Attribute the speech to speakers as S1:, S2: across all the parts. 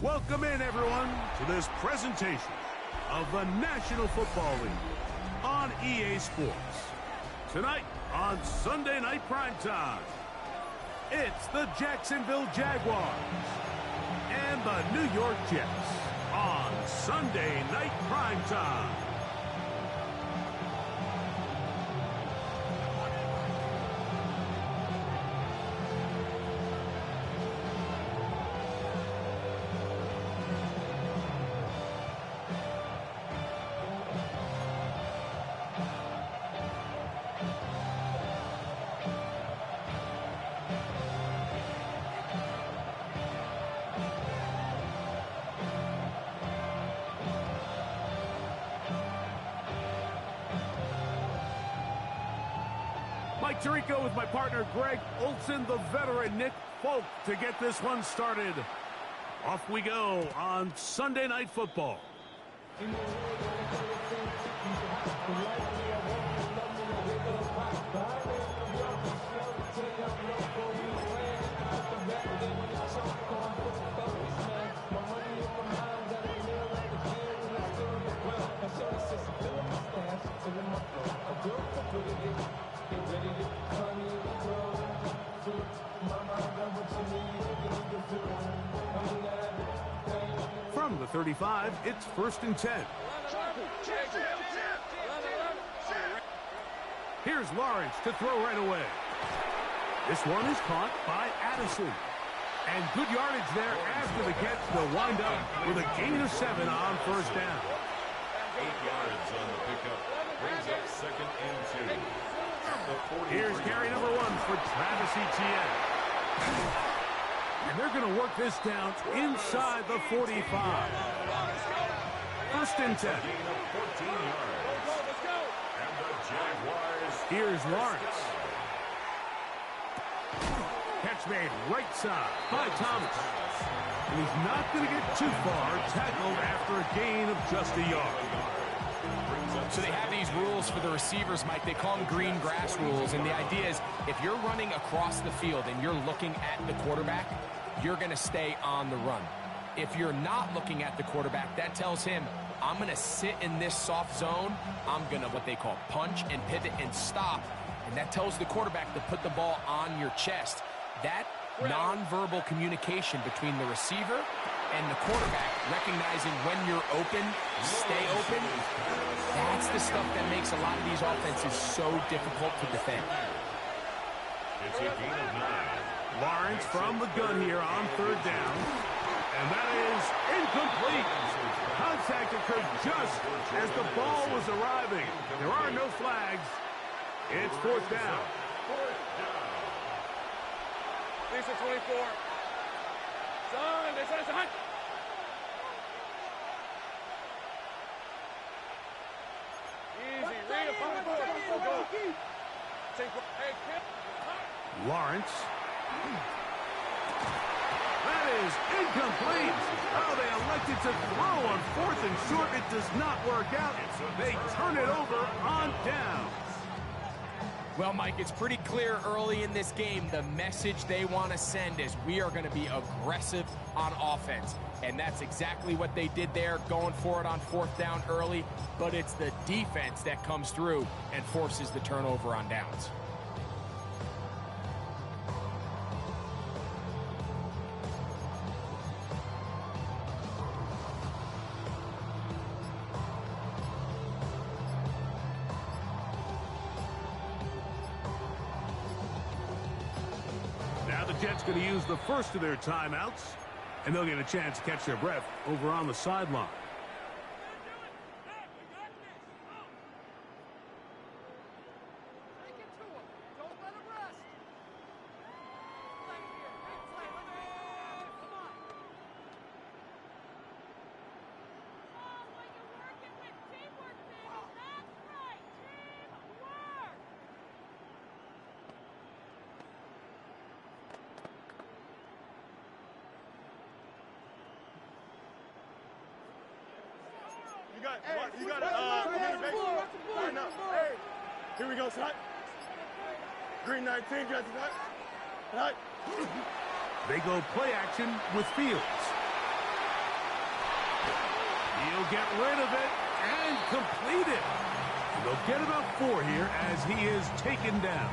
S1: Welcome in, everyone, to this presentation of the National Football League on EA Sports. Tonight on Sunday Night Primetime, it's the Jacksonville Jaguars and the New York Jets on Sunday Night Primetime. Mike Tirico with my partner Greg Olson, the veteran Nick Folk to get this one started. Off we go on Sunday Night Football. From the 35, it's 1st and 10. Here's Lawrence to throw right away. This one is caught by Addison. And good yardage there after the catch. They'll wind up with a gain of 7 on 1st down.
S2: 8 yards on the pickup. Brings up 2nd and 2.
S1: Here's carry number 1 for Travis Etienne. And they're going to work this down inside the 45. 1st and 10. Here's Lawrence. Catch made right side by Thomas. And he's not going to get too far, tackled after a gain of just a yard.
S3: So they have these rules for the receivers, Mike. They call them green grass rules. And the idea is if you're running across the field and you're looking at the quarterback, you're going to stay on the run. If you're not looking at the quarterback, that tells him, I'm going to sit in this soft zone. I'm going to what they call punch and pivot and stop. And that tells the quarterback to put the ball on your chest. That nonverbal communication between the receiver and the quarterback, recognizing when you're open, stay open, that's the stuff that makes a lot of these offenses so difficult to defend.
S2: It's a gain of 9.
S1: Lawrence from the gun here on 3rd down. And that is incomplete. Contact occurred just as the ball was arriving. There are no flags. It's 4th down.
S4: Lisa 24. Son, they said it's a hunt. Easy, read upon the board. Go. Hey, kid.
S1: Lawrence. That is incomplete. Oh, they elected to throw on 4th and short. It does not work out. They turn it over on down.
S3: Well, Mike, it's pretty clear early in this game the message they want to send is we are going to be aggressive on offense. And that's exactly what they did there, going for it on 4th down early. But it's the defense that comes through and forces the turnover on downs.
S1: Now the Jets going to use the first of their timeouts, and they'll get a chance to catch their breath over on the sideline.
S4: You got it. Hey, here we go, son. Green 19, got that.
S1: They go play action with Fields. He'll get rid of it and complete it. They'll get about 4 here as he is taken down.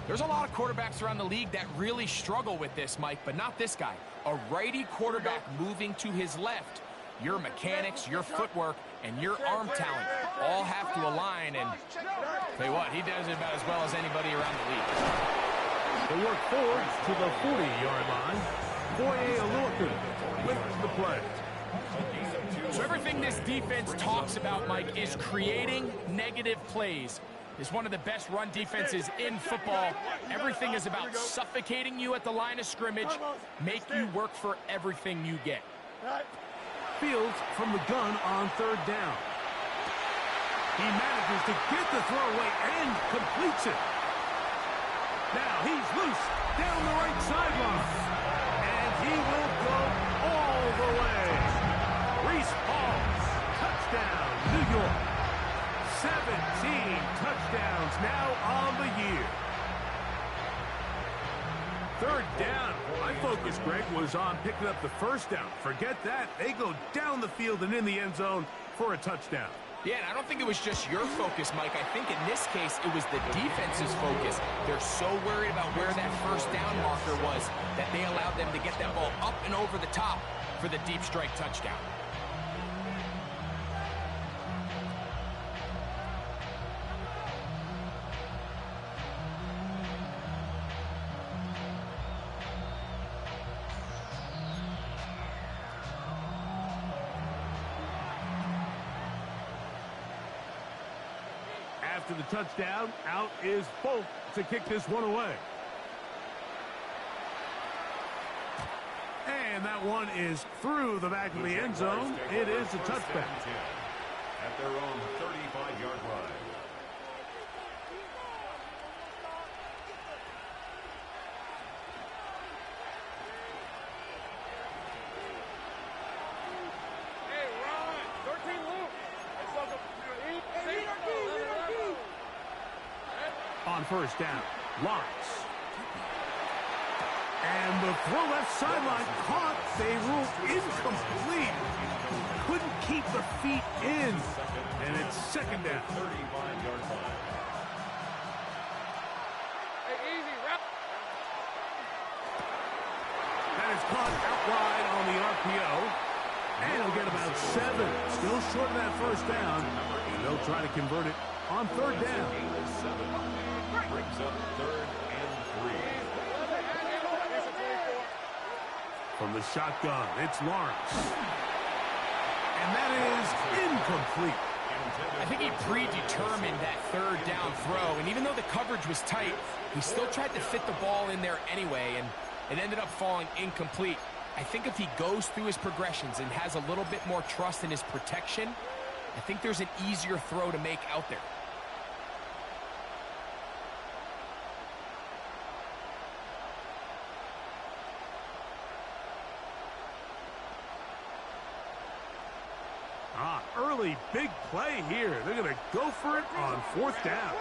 S3: There's a lot of quarterbacks around the league that really struggle with this, Mike, but not this guy. A righty quarterback moving to his left. Your mechanics, your footwork, and your arm talent all have to align, and tell you what, he does it about as well as anybody around the league.
S1: They work forward to the 40-yard line. Boye Alorca with the play.
S3: So everything this defense talks about, Mike, is creating negative plays. It's one of the best run defenses in football. Everything is about suffocating you at the line of scrimmage, make you work for everything you get.
S1: Fields from the gun on 3rd down. He manages to get the throw away and completes it. Now he's loose down the right sideline. And he will go all the way. Reese Hall, touchdown, New York. 17 touchdowns now on the year. 3rd down. My focus, Greg, was on picking up the 1st down. Forget that. They go down the field and in the end zone for a touchdown.
S3: Yeah, and I don't think it was just your focus, Mike. I think in this case, it was the defense's focus. They're so worried about where that 1st down marker was that they allowed them to get that ball up and over the top for the deep strike touchdown.
S1: After the touchdown, out is Folk to kick this one away. And that one is through the back of the end zone. It is a touchback.
S2: At their own 35-yard line.
S1: On 1st down, Lawrence. And the throw left sideline caught. They ruled incomplete. Couldn't keep the feet in. And it's 2nd down.
S2: 35-yard line.
S1: That is caught out wide on the RPO. And he'll get about 7. Still short of that 1st down. And they'll try to convert it on 3rd down.
S2: Brings up 3rd and 3.
S1: From the shotgun, it's Lawrence. And that is incomplete.
S3: I think he predetermined that 3rd down throw, and even though the coverage was tight, he still tried to fit the ball in there anyway, and it ended up falling incomplete. I think if he goes through his progressions and has a little bit more trust in his protection, I think there's an easier throw to make out there.
S1: Early big play here. They're going to go for it on 4th down.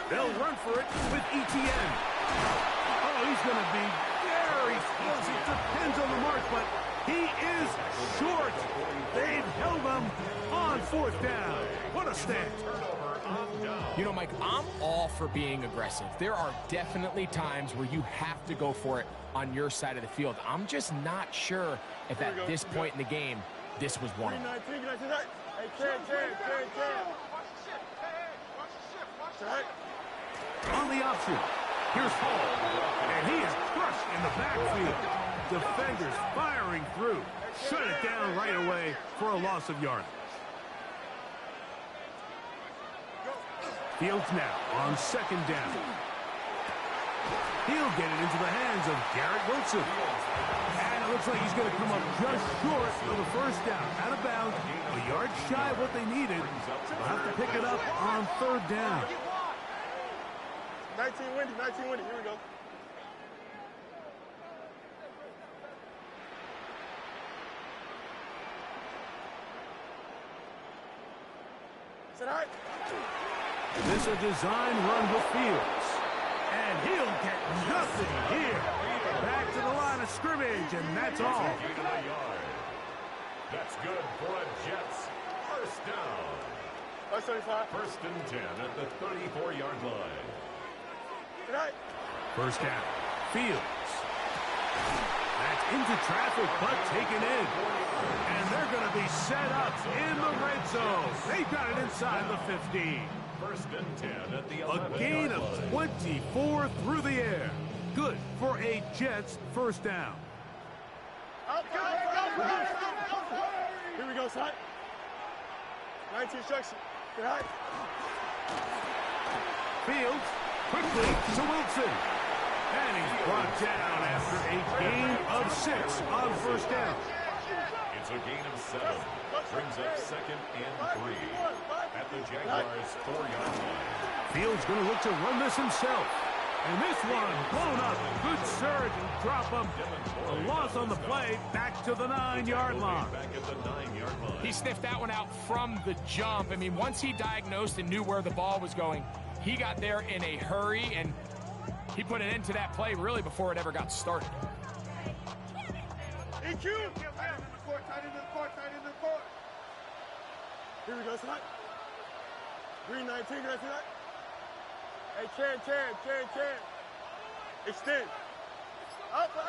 S1: They'll run for it with ETN. Oh, he's going to be very close. It depends on the mark, but he is short. They've held him on 4th down. What a stand.
S3: You know, Mike, I'm all for being aggressive. There are definitely times where you have to go for it on your side of the field. I'm just not sure if at this point in the game, this was one of them.
S1: On the option, here's Hall, and he is crushed in the backfield. Defenders firing through. Shut it down right away for a loss of yardage. Fields now on 2nd down. He'll get it into the hands of Garrett Wilson. And it looks like he's going to come up just short of the 1st down. Out of bounds, a yard shy of what they needed. They'll have to pick it up on 3rd down.
S4: 19 windy, here we go. Is that all right?
S1: This a design run with Fields. And he'll get nothing here. Back to to the line of scrimmage, and that's all.
S2: Gain of a yard. That's good for a Jets first down. First and 10 at the 34-yard line.
S1: First down. Fields. That's into traffic, but taken in. And they're going to be set up in the red zone. They've got it inside the 15.
S2: First and 10 at the 11-yard line.
S1: A gain of 24 through the air. Good for a Jets first down.
S4: Here we go, son. 19 instruction.
S1: Fields quickly to Wilson. And he's brought down after a gain of 6 on first down.
S2: It's a gain of 7. Brings up second and 3 at the Jaguars' 4-yard line.
S1: Fields going to look to run this himself. And this one blown up. Good surge and drop him. A loss on the play back to the 9-yard line.
S2: Back at the 9-yard line.
S3: He sniffed that one out from the jump. I mean, once he diagnosed and knew where the ball was going, he got there in a hurry, and he put an end to that play really before it ever got started.
S4: EQ! Tight into the court. Here we go, son. Green 19, can I see that? Hey, can. Extend. Alpha.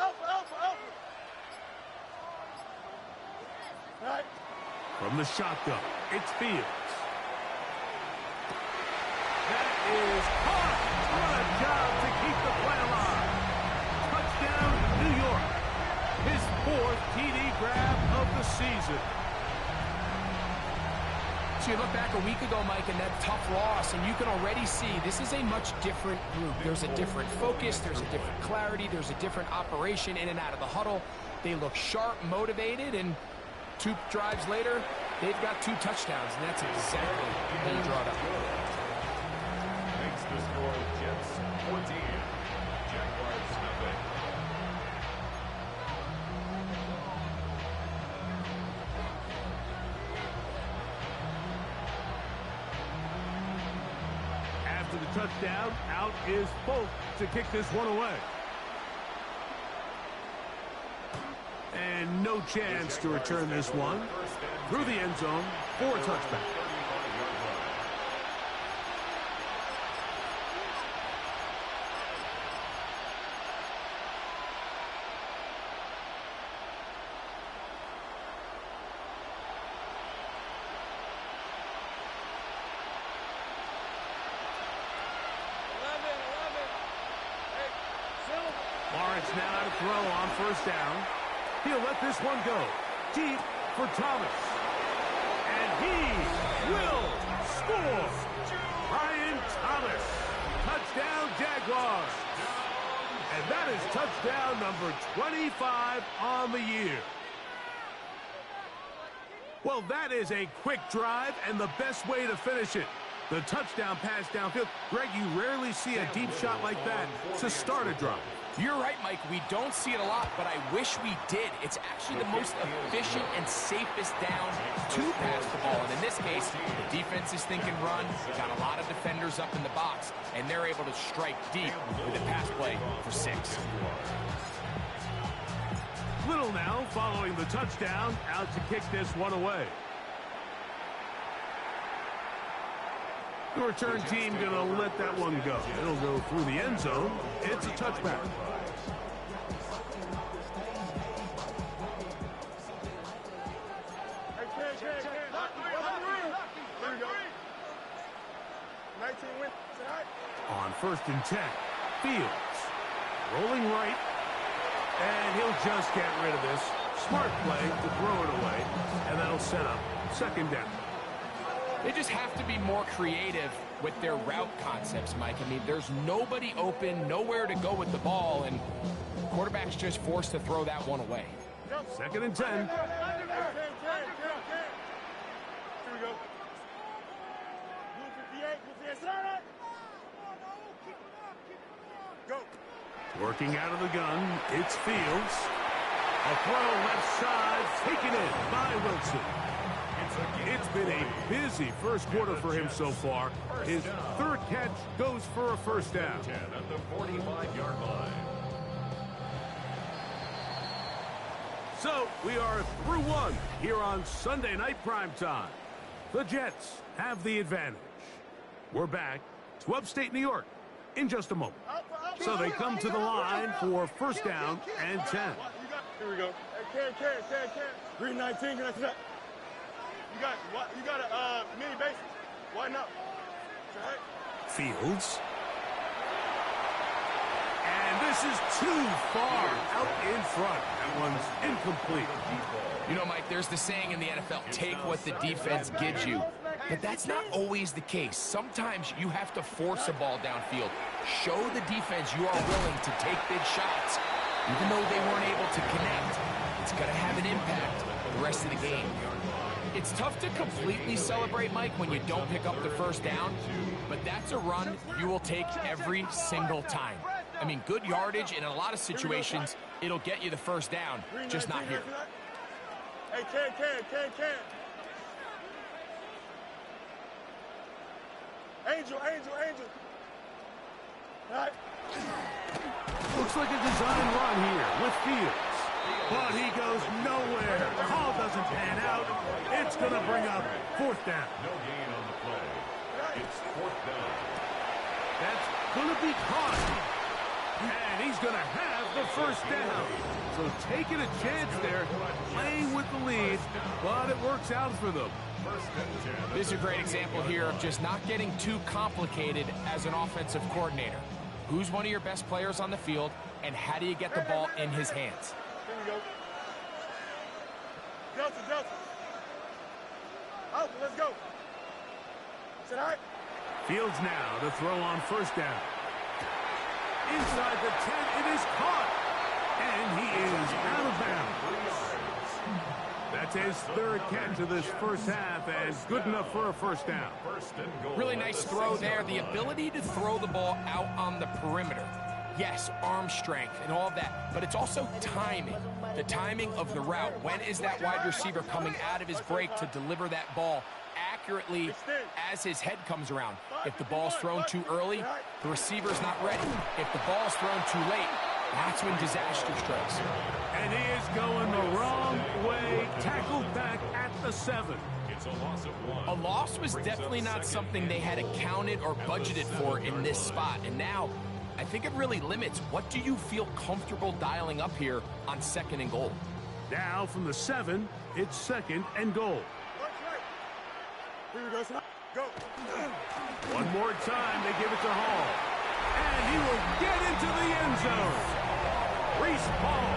S4: Right.
S1: From the shotgun, it's Fields. That is caught. What a job to keep the play alive. Touchdown, New York. His 4th TD grab of the season.
S3: So you look back a week ago, Mike, and that tough loss, and you can already see this is a much different group. There's a different focus, there's a different clarity, there's a different operation in and out of the huddle. They look sharp, motivated, and 2 drives later, they've got 2 touchdowns, and that's exactly how you draw it up.
S2: Makes the score Jets 14. Jaguars nothing.
S1: After the touchdown, out is Folk to kick this one away. And no chance to return this one. Through the end zone for a touchback. Lawrence now to throw on first down. He'll let this one go. Deep for Thomas. And he will score. Brian Thomas. Touchdown, Jaguars. And that is touchdown number 25 on the year. Well, that is a quick drive and the best way to finish it. The touchdown pass downfield. Greg, you rarely see a deep shot like that to start a drive.
S3: You're right, Mike. We don't see it a lot, but I wish we did. It's actually the most efficient and safest down to pass the ball. And in this case, the defense is thinking run. Got a lot of defenders up in the box, and they're able to strike deep with a pass play for 6.
S1: Little now following the touchdown, out to kick this one away. The return team going to let that one go. It'll go through the end zone. It's a touchback. On first and 10, Fields rolling right, and he'll just get rid of this. Smart play to throw it away, and that'll set up second down.
S3: They just have to be more creative with their route concepts, Mike. I mean, there's nobody open, nowhere to go with the ball, and quarterback's just forced to throw that one away.
S1: Second and 10.
S4: Here we go. Blue 58, Go.
S1: Working out of the gun, it's Fields. A throw left side, taken in by Wilson. It's been a busy first quarter for him so far. His 3rd catch goes for a first down.
S2: 10 at the 45-yard line.
S1: So we are through one here on Sunday Night Primetime. The Jets have the advantage. We're back to upstate New York in just a moment. So they come to the line for first down and 10.
S4: Here we go. Hey, can. Green 19, can I see that? You got a mini base. Why not?
S1: Fields. And this is too far out in front. That one's incomplete.
S3: You know, Mike, there's the saying in the NFL, take what the defense gives you. But that's not always the case. Sometimes you have to force a ball downfield. Show the defense you are willing to take big shots. Even though they weren't able to connect, it's going to have an impact the rest of the game. It's tough to completely celebrate, Mike, when you don't pick up the first down, but that's a run you will take every single time. I mean, good yardage, and in a lot of situations, it'll get you the first down, just not here.
S4: Hey, can. Angel. All right.
S1: Looks like a design run here with Fields. But he goes nowhere. Call doesn't pan out. It's going to bring up fourth down.
S2: No gain on the play. It's fourth down.
S1: That's going to be caught. And he's going to have the first down. So taking a chance there, playing with the lead, but it works out for them.
S3: This is a great example here of just not getting too complicated as an offensive coordinator. Who's one of your best players on the field, and how do you get the ball in his hands?
S4: Here we go. Delta. Out, let's go. Sit high.
S1: Fields now to throw on first down. Inside the 10, it is caught. And he is out of bounds. That's his third catch of this first half, and good enough for a first down.
S3: Really nice throw there. The ability to throw the ball out on the perimeter. Yes, arm strength and all of that, but it's also timing. The timing of the route. When is that wide receiver coming out of his break to deliver that ball accurately as his head comes around? If the ball's thrown too early, the receiver's not ready. If the ball's thrown too late, that's when disaster strikes.
S1: And he is going the wrong way, tackled back at the 7.
S2: It's a loss of 1.
S3: A loss was definitely not something they had accounted or budgeted for in this spot. And now, I think it really limits what do you feel comfortable dialing up here on second and goal.
S1: Now from the 7, it's second and goal.
S4: Here we go. Go.
S1: One more time, they give it to Hall. And he will get into the end zone. Reese Hall,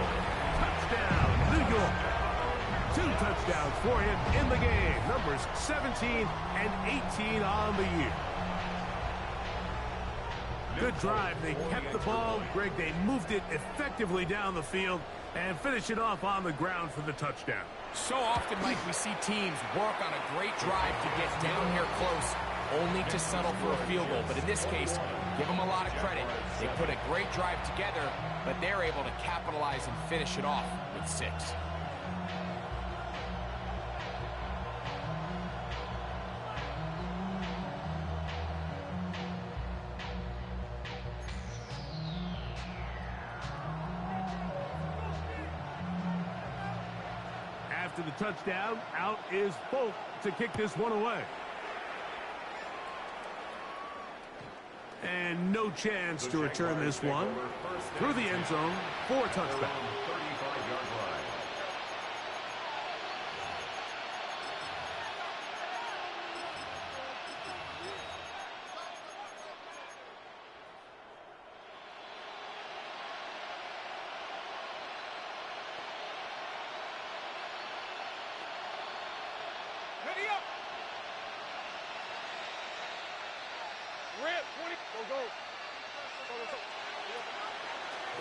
S1: touchdown, New York. 2 touchdowns for him in the game. Numbers 17 and 18 on the year. Good drive. They kept the ball. Greg, they moved it effectively down the field and finish it off on the ground for the touchdown.
S3: So often, Mike, we see teams work on a great drive to get down here close, only to settle for a field goal. But in this case, give them a lot of credit. They put a great drive together, but they're able to capitalize and finish it off with 6.
S1: After the touchdown, out is Folk to kick this one away. And no chance to return this one through the end zone for a touchdown.
S4: Ready up. Red 20. Go.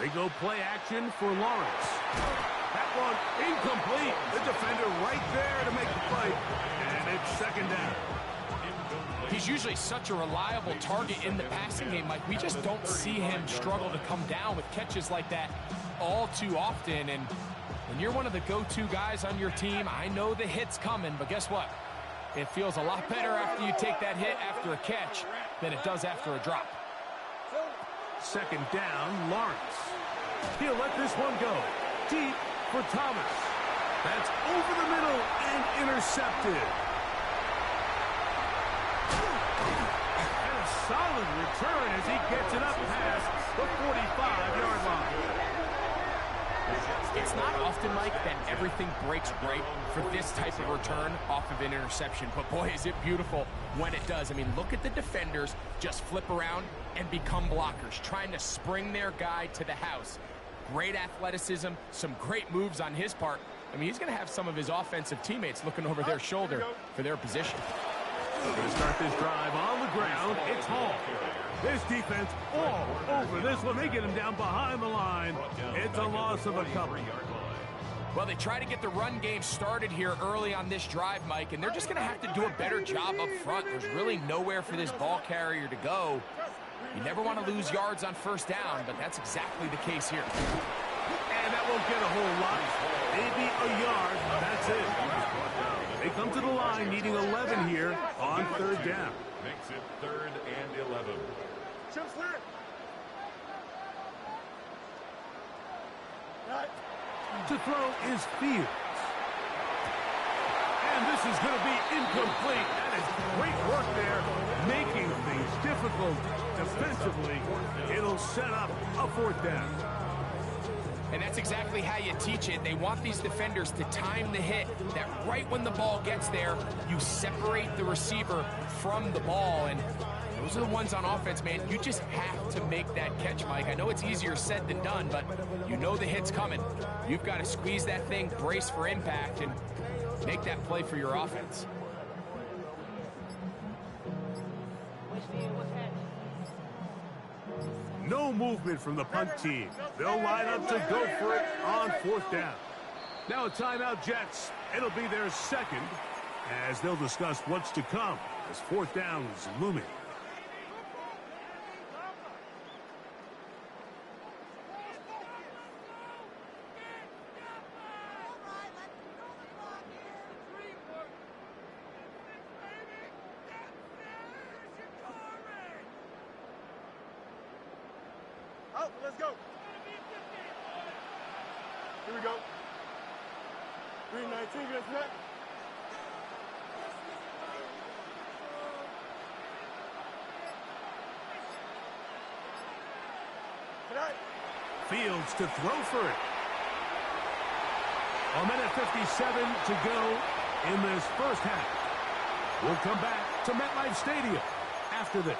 S1: They go play action for Lawrence. That one incomplete. The defender right there to make the play. And it's second down.
S3: He's usually such a reliable target in the passing game, Mike. We just don't see him struggle to come down with catches like that all too often. And when you're one of the go-to guys on your team, I know the hit's coming, but guess what? It feels a lot better after you take that hit after a catch than it does after a drop.
S1: Second down, Lawrence. He'll let this one go. Deep for Thomas. That's over the middle and intercepted. And a solid return as he gets it up past the 45-yard line.
S3: It's not often, Mike, that everything breaks right for this type of return off of an interception. But, boy, is it beautiful when it does. I mean, look at the defenders just flip around and become blockers, trying to spring their guy to the house. Great athleticism, some great moves on his part. I mean, he's going to have some of his offensive teammates looking over their shoulder for their position.
S1: We're going to start this drive on the ground. It's Hall. This defense all over this one. They get him down behind the line. It's a loss of a couple.
S3: Well, they try to get the run game started here early on this drive, Mike, and they're just going to have to do a better job up front. There's really nowhere for this ball carrier to go. You never want to lose yards on first down, but that's exactly the case here.
S1: And that won't get a whole lot. Maybe a yard. That's it. They come to the line needing 11 here on third down.
S2: Makes it 3rd and 11.
S1: To throw is Fields. And this is going to be incomplete. That is great work there, making things difficult defensively. It'll set up a 4th down.
S3: And that's exactly how you teach it. They want these defenders to time the hit, that right when the ball gets there, you separate the receiver from the ball. And those are the ones on offense, man. You just have to make that catch, Mike. I know it's easier said than done, but you know the hit's coming. You've got to squeeze that thing, brace for impact, and make that play for your offense.
S1: No movement from the punt team. They'll line up to go for it on 4th down. Now a timeout, Jets. It'll be their second as they'll discuss what's to come as 4th down is looming.
S4: Let's go. Here we go. 319, get us net.
S1: Fields to throw for it. A minute 57 to go in this first half. We'll come back to MetLife Stadium after this.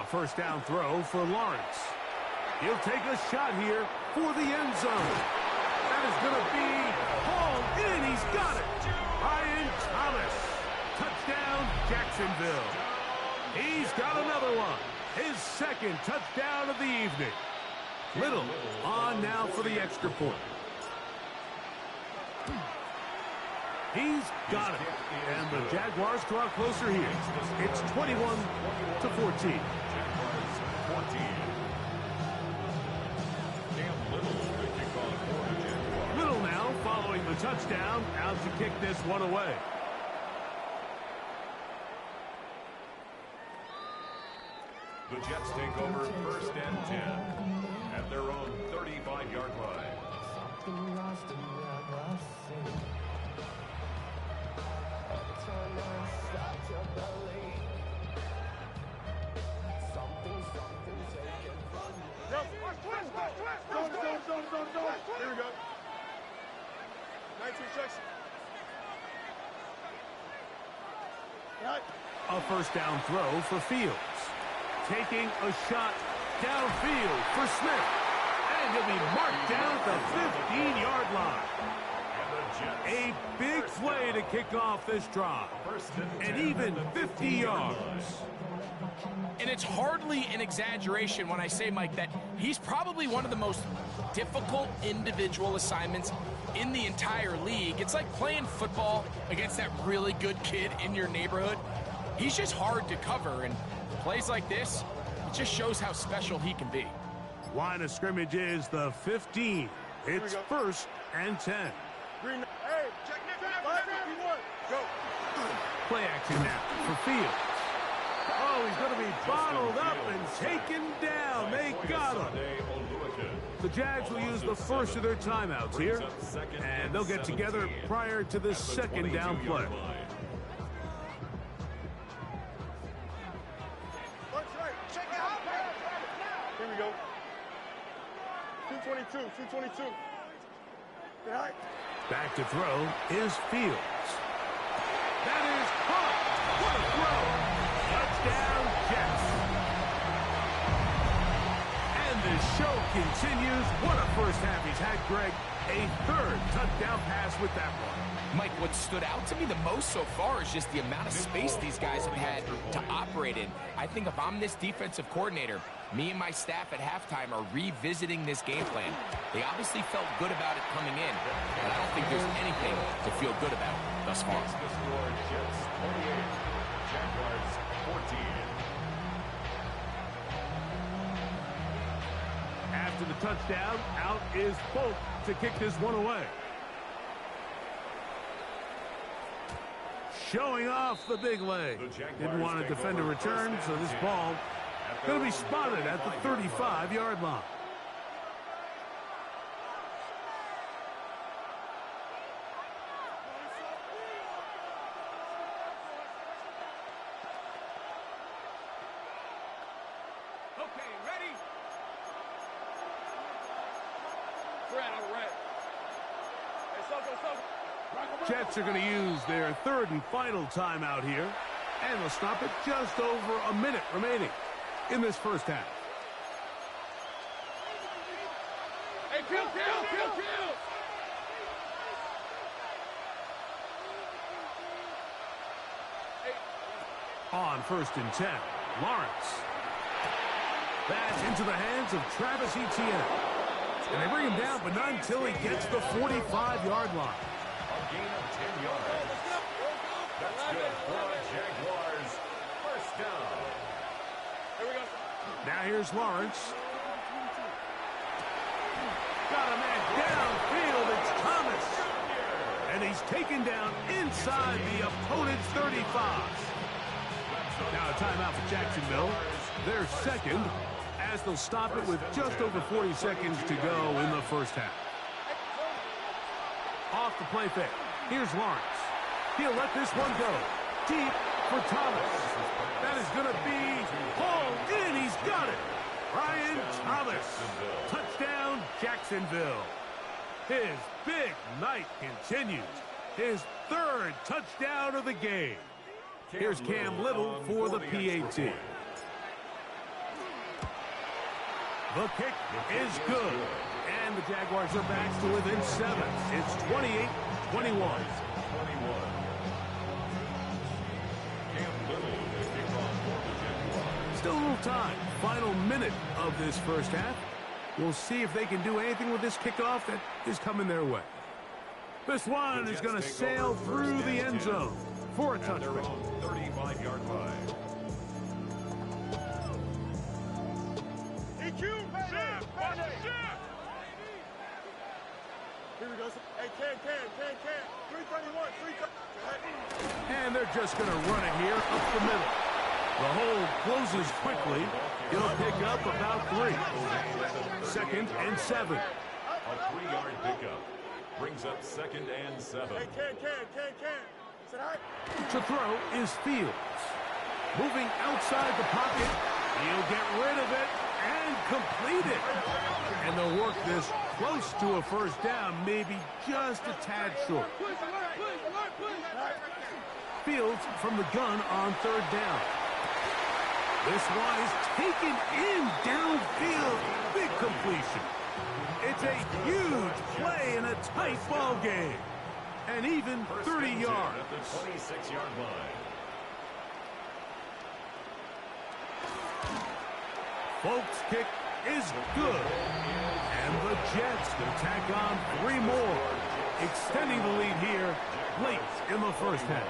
S1: A first down throw for Lawrence. He'll take a shot here for the end zone. That is going to be hauled in. He's got it. Ryan Thomas. Touchdown, Jacksonville. He's got another one. His second touchdown of the evening. Little on now for the extra point. He's got it. And the Jaguars draw closer here. It's 21-14. Little now following the touchdown, out to kick this one away.
S2: The Jets take over 1st and 10 at their own 35-yard line.
S4: Here we go. 19 checks.
S1: A first down throw for Fields. Taking a shot downfield for Smith. And he'll be marked down at the 15-yard line. A big play to kick off this drive. And even 50 yards.
S3: And it's hardly an exaggeration when I say, Mike, that he's probably one of the most difficult individual assignments in the entire league. It's like playing football against that really good kid in your neighborhood. He's just hard to cover, and plays like this, it just shows how special he can be.
S1: Line of scrimmage is the 15. It's 1st and 10.
S4: Green. Hey, check 551. Go.
S1: Play action now for Fields. Oh, he's going to be bottled up and taken down. They got him. The Jags will use the first of their timeouts here, and they'll get together prior to the second down play.
S4: Here we go. 222, 222.
S1: Back to throw is Fields. That is caught. What a throw. Touchdown, Jets. And the show continues. What a first half he's had, Greg. A third touchdown pass with that one.
S3: Mike, what stood out to me the most so far is just the amount of space these guys have had to operate in. I think if I'm this defensive coordinator, me and my staff at halftime are revisiting this game plan. They obviously felt good about it coming in, but I don't think there's anything to feel good about thus far.
S2: The score, Jets 28, Jaguars 14.
S1: After the touchdown, out is Folk to kick this one away. Showing off the big leg. Didn't want to defend a return, so this ball going to be spotted at the 35-yard line.
S4: Okay, ready? Red, all right. Hey, Soko.
S1: Jets are going to use their third and final timeout here, and they'll stop it just over a minute remaining in this first half.
S4: Hey, kill!
S1: On 1st and 10, Lawrence. That's into the hands of Travis Etienne. And they bring him down, but not until he gets the 45-yard line.
S2: A gain of 10 yards. That's good for the Jaguars. First down.
S4: Here we go.
S1: Now here's Lawrence. Got a man downfield. It's Thomas. And he's taken down inside the opponent's 35. Now a timeout for Jacksonville. Their second, as they'll stop it with just over 40 seconds to go in the first half. Off the play fake. Here's Lawrence. He'll let this one go. Deep for Thomas. That is going to be hauled in. He's got it. Brian Thomas. Touchdown, Jacksonville. His big night continues. His third touchdown of the game. Here's Cam Little for the PAT. The kick is good. And the Jaguars are back to within 7. It's 28-21. Still a little time. Final minute of this first half. We'll see if they can do anything with this kickoff that is coming their way. This one is going to sail through the end zone for a touchdown.
S2: 35-yard line.
S4: EQ, shift. Here we go. Hey, can. 331, 330.
S1: And they're just going to run it here up the middle. The hole closes quickly. It'll pick up about 3. 2nd and 7.
S2: A 3-yard pickup brings up 2nd and 7.
S4: Hey, can. Sit high.
S1: To throw is Fields. Moving outside the pocket. He'll get rid of it and complete it. And they'll work this close to a first down, maybe just a tad short. Fields from the gun on 3rd down. This one is taken in downfield. Big completion. It's a huge play in a tight ball game. And even 30 yards.
S2: At the 26-yard line.
S1: Folks' kick is good. And the Jets will tack on 3 more, extending the lead here late in the first half.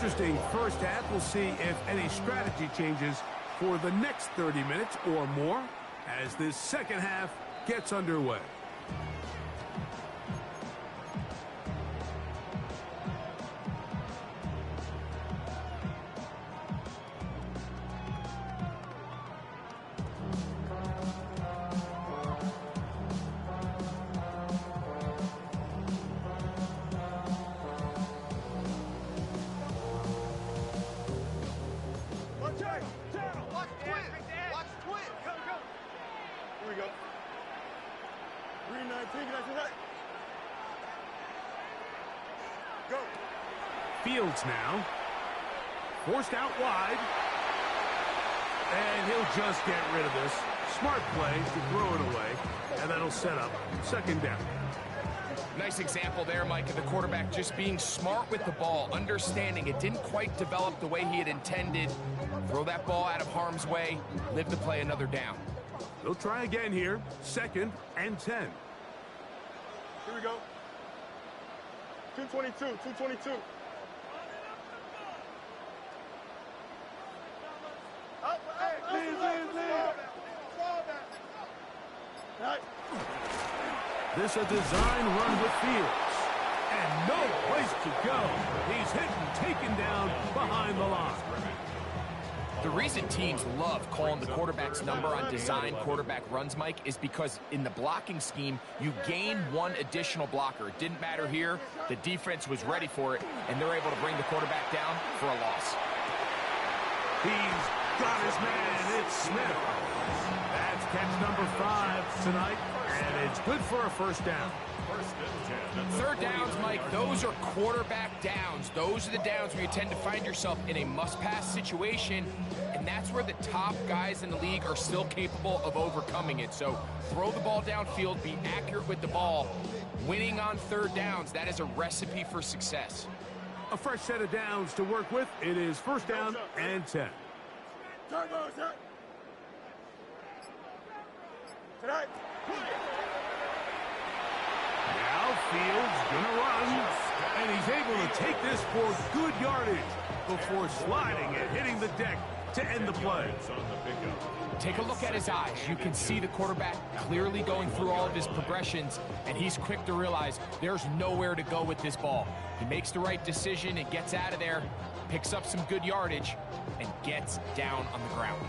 S1: interesting first half. We'll see if any strategy changes for the next 30 minutes or more as this second half gets underway. Fields now. Forced out wide. And he'll just get rid of this. Smart play to throw it away. And that'll set up second down.
S3: Nice example there, Mike, of the quarterback just being smart with the ball, understanding it didn't quite develop the way he had intended. Throw that ball out of harm's way, live to play another down.
S1: They'll try again here. 2nd and 10.
S4: Here we go. 222, 222.
S1: This a design run with Fields. And no place to go. He's hit and taken down behind the line.
S3: The reason teams love calling the quarterback's number on design quarterback runs, Mike, is because in the blocking scheme, you gain one additional blocker. It didn't matter here. The defense was ready for it, and they're able to bring the quarterback down for a loss.
S1: He's got his man. It's Smith. That's catch number 5 tonight, and it's good for a first down.
S3: Third downs, Mike, those are quarterback downs. Those are the downs where you tend to find yourself in a must-pass situation, and that's where the top guys in the league are still capable of overcoming it. So throw the ball downfield, be accurate with the ball. Winning on third downs, that is a recipe for success.
S1: A fresh set of downs to work with. It is first down and 10.
S4: Tonight.
S1: Now Fields gonna run, and he's able to take this for good yardage before sliding and hitting the deck to end the play.
S3: Take a look at his eyes. You can see the quarterback clearly going through all of his progressions, and he's quick to realize there's nowhere to go with this ball. He makes the right decision and gets out of there, picks up some good yardage, and gets down on the ground.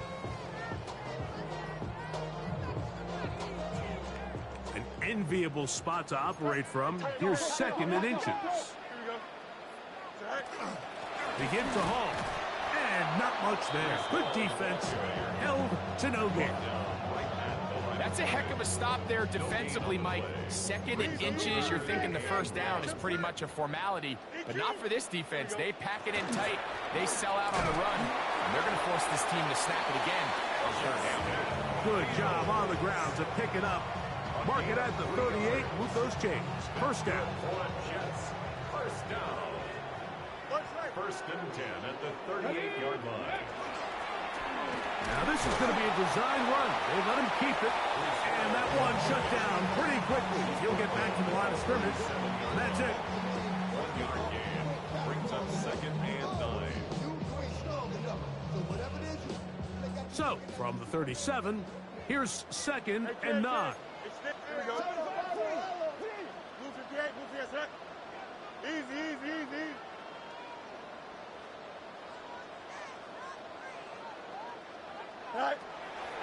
S1: An enviable spot to operate from. Here's 2nd and inches. Begin to haul. And not much there. Good defense. Held to no gain.
S3: That's a heck of a stop there defensively, Mike. 2nd and inches, you're thinking the first down is pretty much a formality, but not for this defense. They pack it in tight. They sell out on the run, and they're going to force this team to snap it again on third down.
S1: Good job on the ground to pick it up. Mark it at the 38. Move those chains. First down.
S2: First down. First and 10 at the 38-yard line.
S1: Now this is going to be a design run. They let him keep it. And that one shut down pretty quickly. He'll get back to the line of scrimmage. And that's it.
S2: 1-yard gain brings up 2nd and 9.
S1: So, from the 37, here's 2nd and 9.
S4: Here we go. Easy, easy, easy.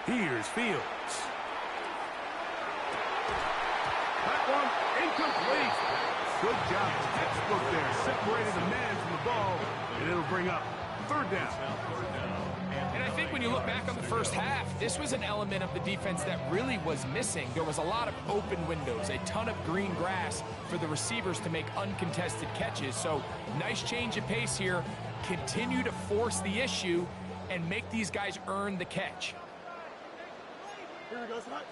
S1: Here's Fields. That one incomplete. Good job. Textbook there. Separated the man from the ball, and it'll bring up third down.
S3: And I think when you look back on the first half, this was an element of the defense that really was missing. There was a lot of open windows, a ton of green grass for the receivers to make uncontested catches. So nice change of pace here. Continue to force the issue and make these guys earn the catch.
S4: Here we go, Scott.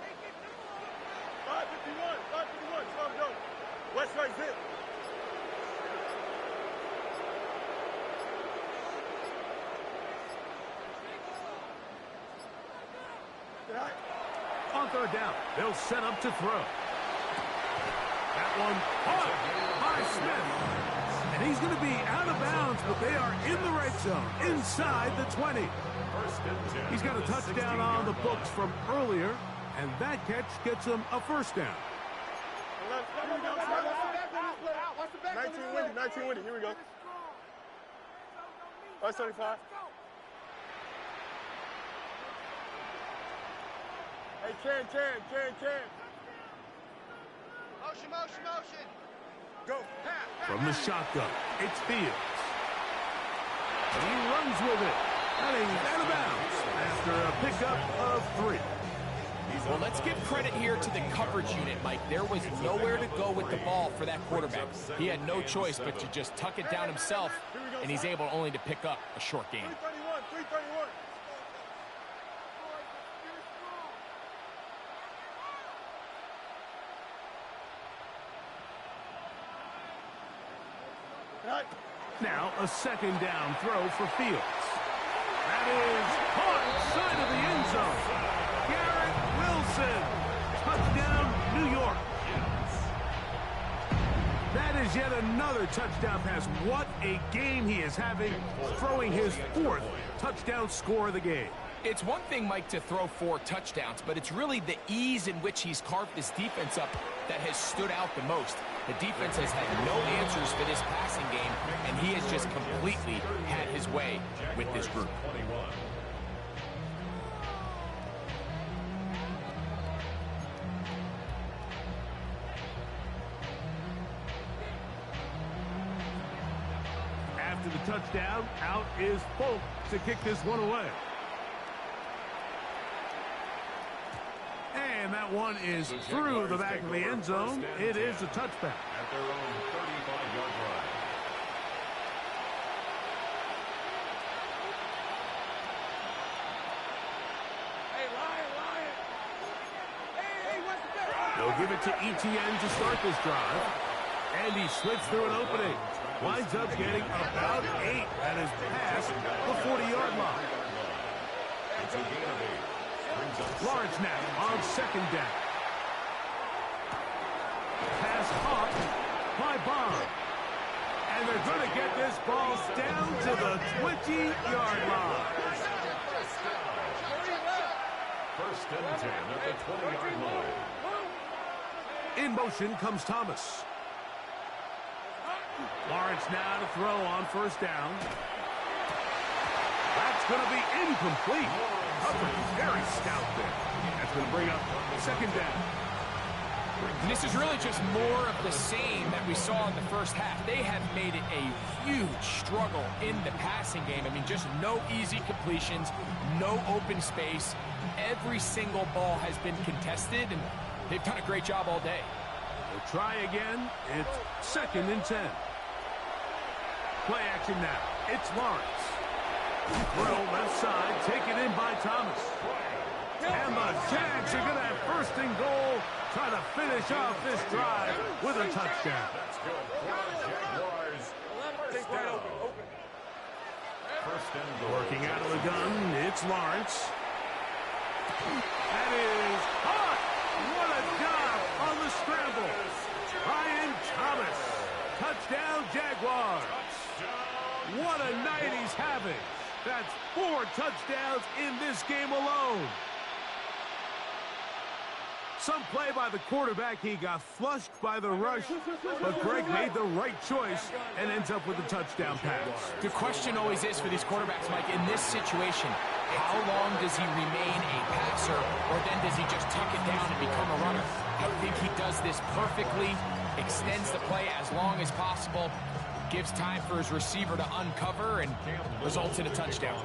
S4: 551, 551, so go. West right zip.
S1: On third down, they'll set up to throw. That one caught by Smith. And he's going to be out of bounds, but they are in the red zone, inside the 20. He's got a touchdown on the books from earlier, and that catch gets him a first down.
S4: 19 windy, here we go. 75. Hey, Ken. Motion. Go.
S1: From the shotgun, it's Fields. And he runs with it. And he's out of bounds after a pickup of 3.
S3: Well, let's give credit here to the coverage unit, Mike. There was nowhere to go with the ball for that quarterback. He had no choice but to just tuck it down himself, and he's able only to pick up a short gain.
S4: 331.
S1: Now a second down throw for Fields. That is caught inside of the end zone. Garrett Wilson. Touchdown, New York. That is yet another touchdown pass. What a game he is having, throwing his 4th touchdown score of the game.
S3: It's one thing, Mike, to throw 4 touchdowns, but it's really the ease in which he's carved this defense up that has stood out the most. The defense has had no answers for this passing game, and he has just completely had his way with this group.
S1: After the touchdown, out is Folk to kick this one away. And that one is through the back of the end zone. It is a touchback.
S2: At their own 35-yard line.
S1: They'll give it to Etienne to start this drive. And he slips through an opening. Winds up getting about 8 at his pass, the 40-yard line.
S2: It's a gain of 8.
S1: Lawrence now on second down. Pass caught by Bond. And they're going to get this ball down to the 20-yard line.
S2: First and 10 at the 20-yard line.
S1: In motion comes Thomas. Lawrence now to throw on first down. That's going to be incomplete. Coverage very stout there. That's going to bring up second down.
S3: And this is really just more of the same that we saw in the first half. They have made it a huge struggle in the passing game. I mean, just no easy completions, no open space. Every single ball has been contested, and they've done a great job all day.
S1: They'll try again. It's second and 10. Play action now. It's Lawrence. Throw left side, taken in by Thomas. And the Jags are going to have first and goal, trying to finish off this drive with a touchdown.
S2: That's good for the Jaguars. First down. First and goal.
S1: Working out of the gun, it's Lawrence. That is hot. What a job on the scramble. Brian Thomas. Touchdown, Jaguars. What a night he's having. That's 4 touchdowns in this game alone. Some play by the quarterback. He got flushed by the rush, but Greg made the right choice and ends up with a touchdown pass.
S3: The question always is for these quarterbacks, Mike, in this situation, how long does he remain a passer, or then does he just tuck it down and become a runner? I think he does this perfectly, extends the play as long as possible, gives time for his receiver to uncover, and results in a touchdown.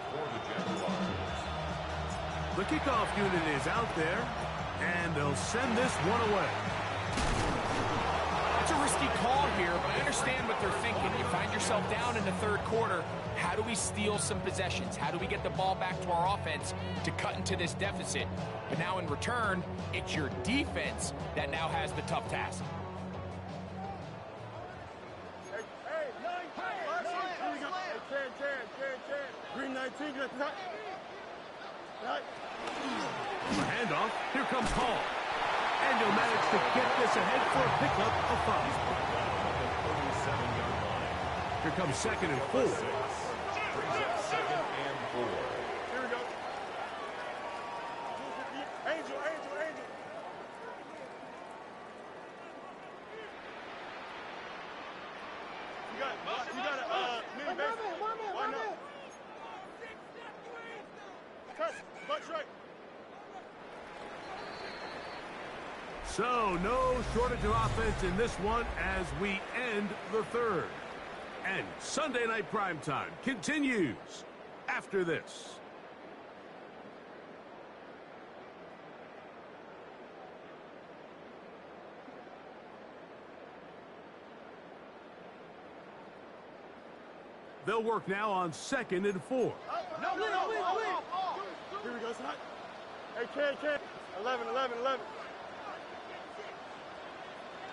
S1: The kickoff unit is out there, and they'll send this one away.
S3: It's a risky call here, but I understand what they're thinking. You find yourself down in the third quarter. How do we steal some possessions? How do we get the ball back to our offense to cut into this deficit? But now in return, it's your defense that now has the tough task.
S4: Green 19,
S1: The handoff. Here comes Hall. And he'll manage to get this ahead for a pickup of 5. Here comes 2nd and 4.
S2: Brings up 2nd and 4.
S4: Here we go. Angel, Angel, Angel. You got mini base. Why not? Touch, butt right.
S1: So, no shortage of offense in this one as we end the third. And Sunday Night Primetime continues after this. They'll work now on 2nd and 4.
S4: No, wait. Here we go, son. Hey, Ken. 11.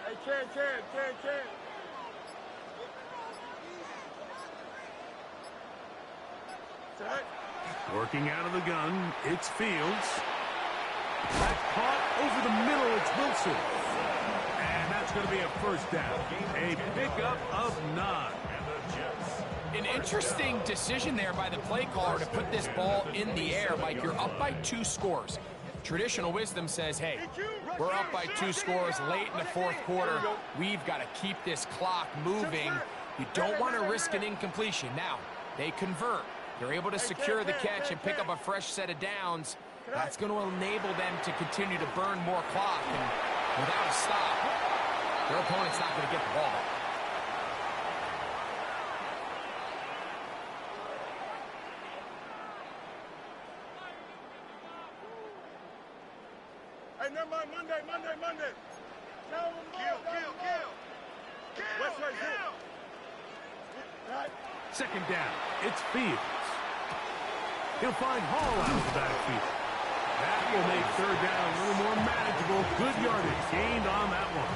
S4: Hey, Ken. Tonight.
S1: Working out of the gun, it's Fields. That's caught over the middle, it's Wilson. And that's going to be a first down. A pickup of 9.
S3: An interesting decision there by the play caller to put this ball in the air. Mike, you're up by 2 scores. Traditional wisdom says, hey, we're up by 2 scores late in the 4th quarter. We've got to keep this clock moving. You don't want to risk an incompletion. Now, they convert. They're able to secure the catch and pick up a fresh set of downs. That's going to enable them to continue to burn more clock. And without a stop, their opponent's not going to get the ball back.
S4: Hey, never mind. Monday. Kill. West right here. Right.
S1: 2nd down, it's Fields. He'll find Hall out of the backfield. That will make 3rd down a little more manageable. Good yardage gained on that one.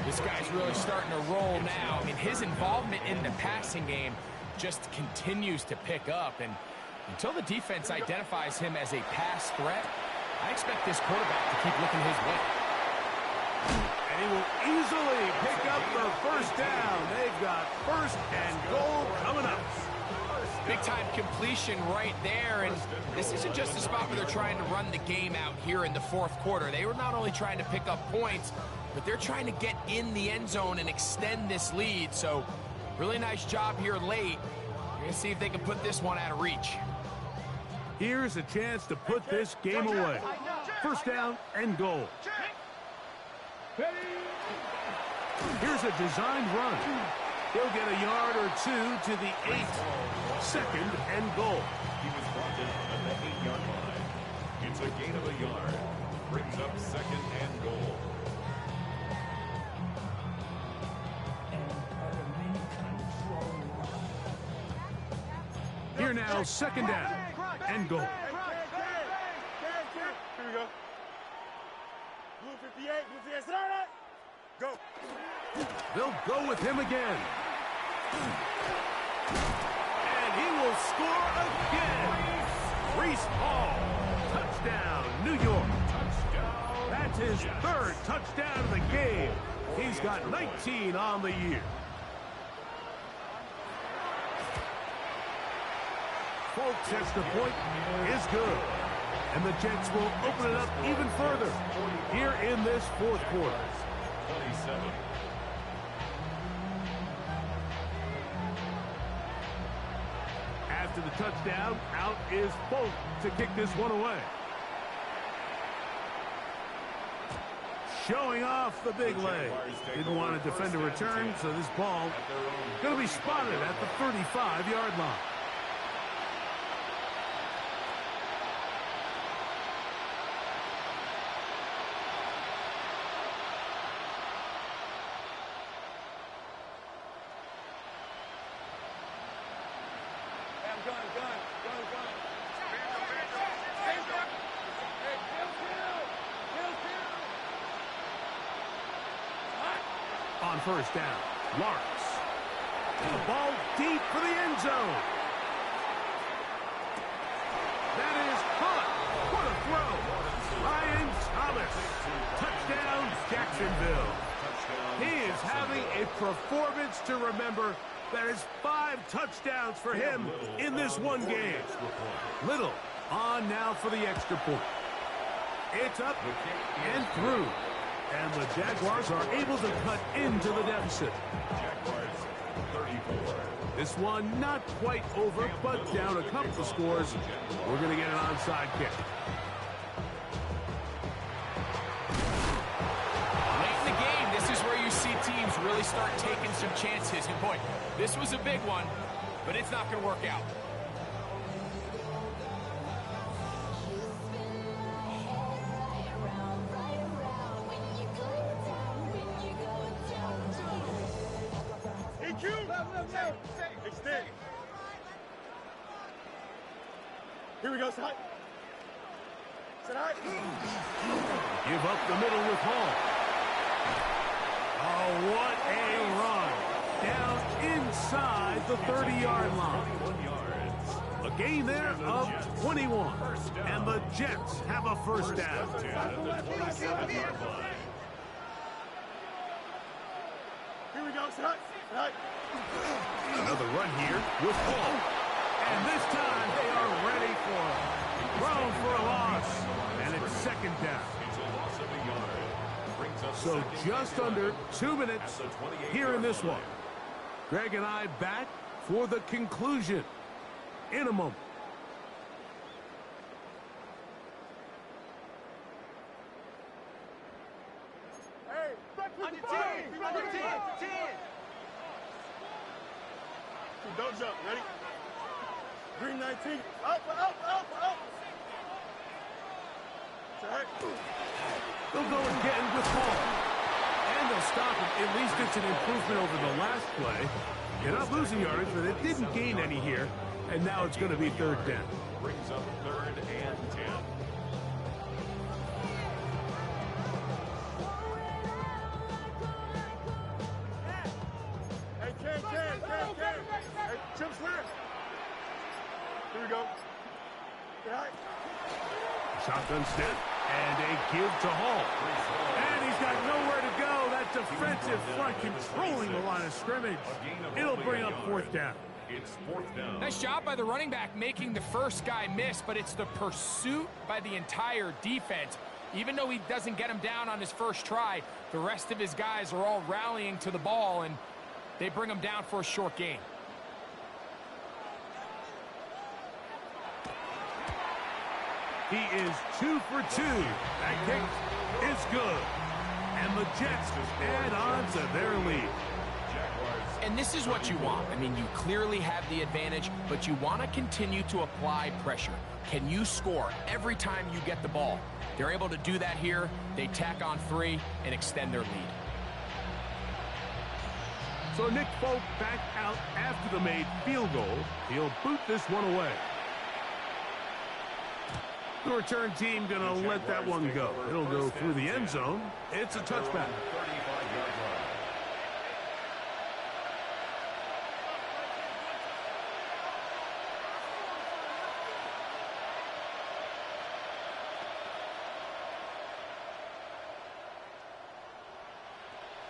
S3: This guy's really starting to roll now. I mean, his involvement in the passing game just continues to pick up. And until the defense identifies him as a pass threat, I expect this quarterback to keep looking his way.
S1: And he will easily pick up the first down. They've got 1st and goal coming up.
S3: Big-time completion right there, and this isn't just a spot where they're trying to run the game out here in the 4th quarter. They were not only trying to pick up points, but they're trying to get in the end zone and extend this lead. So, really nice job here late. You're going to see if they can put this one out of reach.
S1: Here's a chance to put this game away. 1st down and goal. Here's a designed run. He'll get a yard or 2 to the 8. 2nd and goal.
S2: He was brought down at the 8-yard line. It's a gain of a yard. Brings up 2nd and goal.
S1: Here now, 2nd down and goal.
S4: Here we go. Blue 58, start. Go.
S1: They'll go with him again. And he will score again. Reese Hall. Touchdown, New York. Touchdown. That's his 3rd touchdown of the game. He's got 19 on the year. Full test of point is good. And the Jets will open it up even further here in this 4th quarter.
S2: 27.
S1: After the touchdown, out is Folk to kick this one away. Showing off the big leg. Didn't want to defend a return, so this ball going to be spotted at the 35-yard line. On 1st down, Lawrence. The ball deep for the end zone. That is caught. What a throw. Ryan Thomas. Touchdown, Jacksonville. He is having a performance to remember That is 5 touchdowns for him in this one game. Little on now for the extra point. It's up and through. And the Jaguars are able to cut into the deficit.
S2: Jaguars 34.
S1: This one not quite over, but down a couple of scores. We're going to get an onside kick.
S3: Late in the game, this is where you see teams really start taking some chances. And boy, this was a big one, but it's not going to work out.
S4: Extend. Here we go, side. Side.
S1: Give up the middle with Hall. Oh, what a run. Down inside the 30-yard line.
S2: 21 yards.
S1: A gain there of 21. And the Jets have a first down.
S2: 10 at the 27-yard line.
S4: Here we go, side.
S1: Another run here with Hall. And this time they are ready for it. Thrown for a loss. And it's second down.
S2: It's a loss of a yard. Brings up
S1: So just under 2 minutes here in this one. Greg and I back for the conclusion in a moment.
S4: Hey, on your 10. On your 10. 10. Don't jump. Ready? Green 19. Up. Side.
S1: They'll go again with Hall. And they'll stop him. At least it's an improvement over the last play. You're not losing yardage, but it didn't gain any here. And now it's going to be third down.
S2: Brings up 3rd and 10.
S4: Hey, Ken. Hey, Chip Slam. Here we go. Right.
S1: Shotgun snap. And a give to Hall. And he's got nowhere to go. That defensive front controlling the line of scrimmage. It'll bring up 4th down.
S2: It's 4th down.
S3: Nice job by the running back making the first guy miss, but it's the pursuit by the entire defense. Even though he doesn't get him down on his first try, the rest of his guys are all rallying to the ball, and they bring him down for a short gain.
S1: He is 2 for 2. That kick is good. And the Jets add on to their lead.
S3: And this is what you want. I mean, you clearly have the advantage, but you want to continue to apply pressure. Can you score every time you get the ball? They're able to do that here. They tack on 3 and extend their lead.
S1: So Nick Folk back out after the made field goal. He'll boot this one away. The return team going to let that one go. It'll go through the end zone. It's a touchback.
S2: 35-yard line.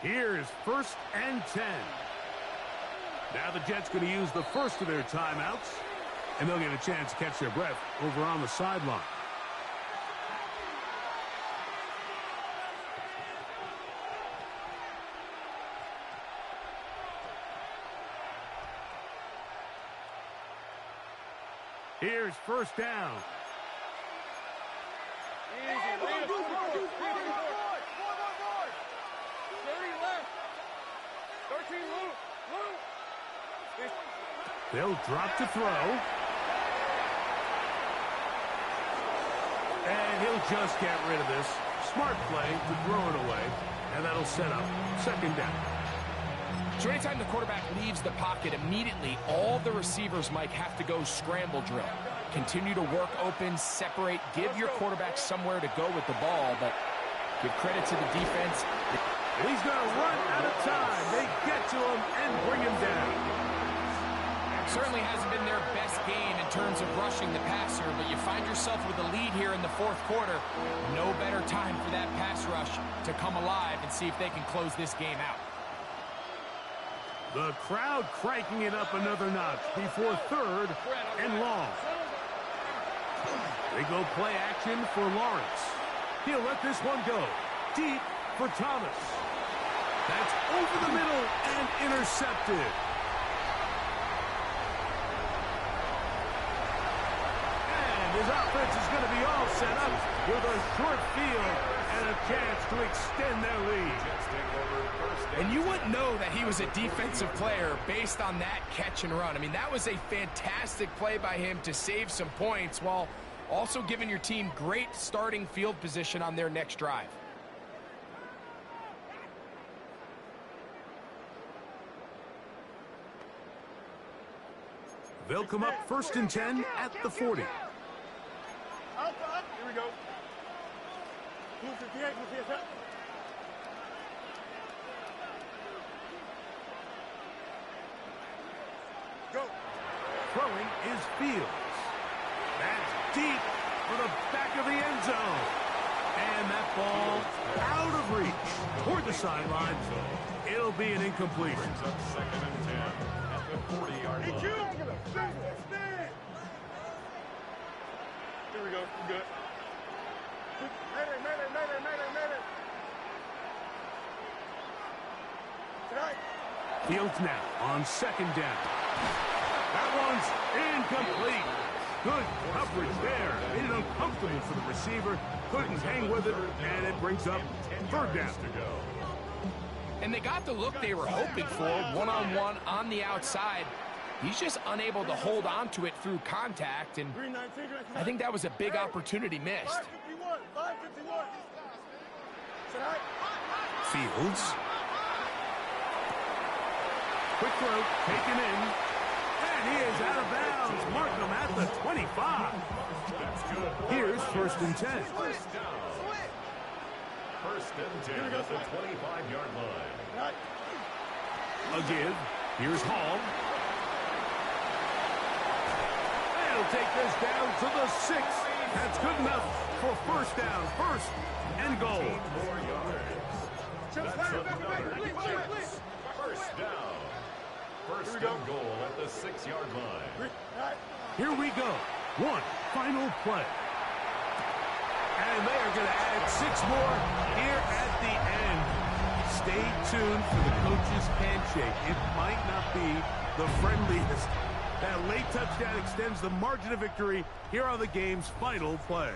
S1: Here's 1st and 10. Now the Jets going to use the first of their timeouts, and they'll get a chance to catch their breath over on the sideline. Here's 1st down. They'll drop to throw. And he'll just get rid of this. Smart play to throw it away. And that'll set up 2nd down.
S3: So anytime the quarterback leaves the pocket, immediately all the receivers might have to go scramble drill. Continue to work open, separate, give your quarterback somewhere to go with the ball, but give credit to the defense.
S1: He's going to run out of time. They get to him and bring him down.
S3: Certainly hasn't been their best game in terms of rushing the passer, but you find yourself with a lead here in the 4th quarter. No better time for that pass rush to come alive and see if they can close this game out.
S1: The crowd cranking it up another notch before third and long. They go play action for Lawrence. He'll let this one go. Deep for Thomas. That's over the middle and intercepted. And his offense is going to be all set up with a short field and a chance to extend their lead.
S3: And you wouldn't know that he was a defensive player based on that catch and run. I mean, that was a fantastic play by him to save some points while also giving your team great starting field position on their next drive.
S1: They'll come up 1st and 10 at the 40.
S4: Up. Here we go. 258, 258. Go.
S1: Throwing is Fields. That's deep for the back of the end zone. And that ball out of reach toward the sideline. It'll be an incompletion.
S2: Brings up 2nd and 10 at the 40-yard line.
S4: Here we go. We're good. Mayday. Tonight.
S1: Fields now on 2nd down. That one's incomplete. Good coverage there. Made it uncomfortable for the receiver. Couldn't hang with it, and it brings up 3rd down.
S3: And they got the look they were hoping for, one-on-one on the outside. He's just unable to hold on to it through contact, and I think that was a big opportunity missed.
S4: 551. Tonight.
S1: Fields. Quick throw, taken in. And he is out of bounds. Mark him at the 25. Here's 1st and 10.
S2: 1st and 10 at the 25-yard line.
S1: A give. Here's Hall. They'll take this down to the 6. That's good enough for 1st down. 1st and goal.
S2: 4 yards. That's another 1st down. 1st and goal at the 6-yard line.
S1: Here we go. One final play. And they are going to add 6 more here at the end. Stay tuned for the coach's handshake. It might not be the friendliest. That late touchdown extends the margin of victory here on the game's final play.